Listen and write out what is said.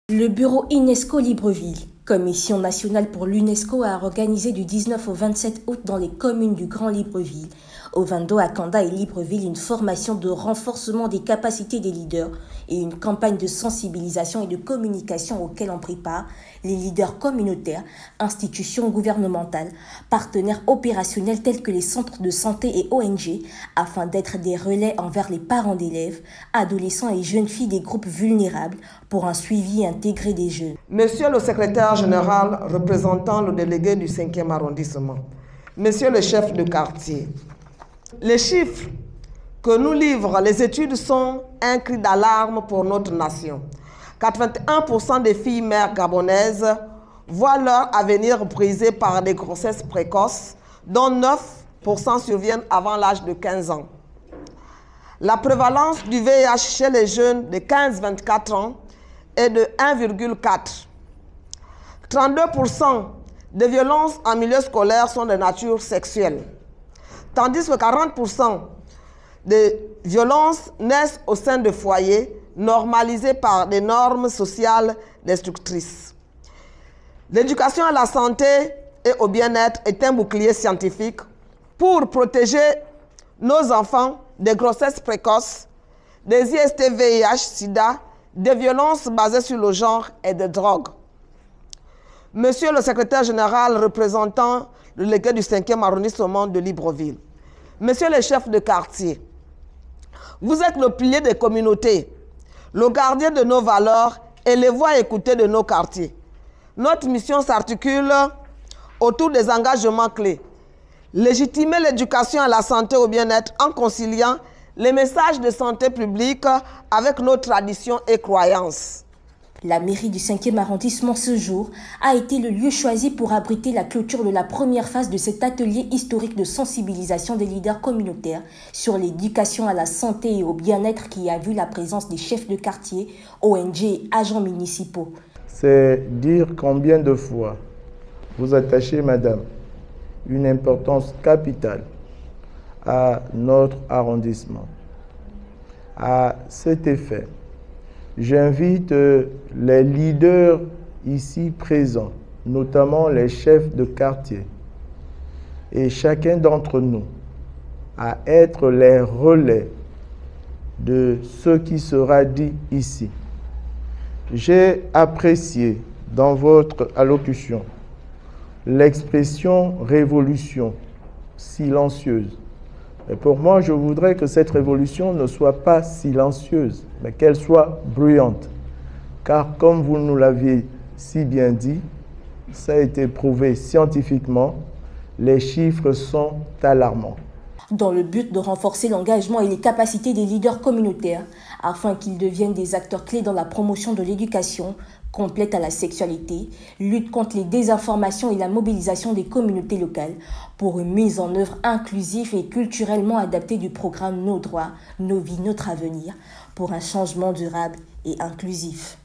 Le bureau UNESCO Libreville, Commission nationale pour l'UNESCO, a organisé du 19 au 27 août dans les communes du Grand Libreville, Ovando, Akanda et Libreville une formation de renforcement des capacités des leaders et une campagne de sensibilisation et de communication auxquelles ont pris part les leaders communautaires, institutions gouvernementales, partenaires opérationnels tels que les centres de santé et ONG, afin d'être des relais envers les parents d'élèves, adolescents et jeunes filles des groupes vulnérables pour un suivi intégré des jeunes. Monsieur le secrétaire général représentant le délégué du 5e arrondissement, monsieur le chef de quartier, les chiffres que nous livrent les études sont un cri d'alarme pour notre nation. 81% des filles mères gabonaises voient leur avenir brisé par des grossesses précoces, dont 9% surviennent avant l'âge de 15 ans. La prévalence du VIH chez les jeunes de 15-24 ans est de 1,4. 32% des violences en milieu scolaire sont de nature sexuelle, tandis que 40% des violences naissent au sein de foyers normalisés par des normes sociales destructrices. L'éducation à la santé et au bien-être est un bouclier scientifique pour protéger nos enfants des grossesses précoces, des IST, VIH, SIDA, des violences basées sur le genre et des drogues. Monsieur le secrétaire général représentant le délégué du 5e arrondissement de Libreville, monsieur le chef de quartier, vous êtes le pilier des communautés, le gardien de nos valeurs et les voix écoutées de nos quartiers. Notre mission s'articule autour des engagements clés. Légitimer l'éducation à la santé et au bien-être en conciliant les messages de santé publique avec nos traditions et croyances. La mairie du 5e arrondissement ce jour a été le lieu choisi pour abriter la clôture de la première phase de cet atelier historique de sensibilisation des leaders communautaires sur l'éducation à la santé et au bien-être qui a vu la présence des chefs de quartier, ONG et agents municipaux. C'est dire combien de fois vous attachez, madame, une importance capitale à notre arrondissement. À cet effet, j'invite les leaders ici présents, notamment les chefs de quartier, et chacun d'entre nous, à être les relais de ce qui sera dit ici. J'ai apprécié dans votre allocution l'expression révolution silencieuse. Et pour moi, je voudrais que cette révolution ne soit pas silencieuse, mais qu'elle soit bruyante. Car comme vous nous l'aviez si bien dit, ça a été prouvé scientifiquement, les chiffres sont alarmants. Dans le but de renforcer l'engagement et les capacités des leaders communautaires, afin qu'ils deviennent des acteurs clés dans la promotion de l'éducation, complète à la sexualité, lutte contre les désinformations et la mobilisation des communautés locales pour une mise en œuvre inclusive et culturellement adaptée du programme Nos droits, nos vies, notre avenir, pour un changement durable et inclusif.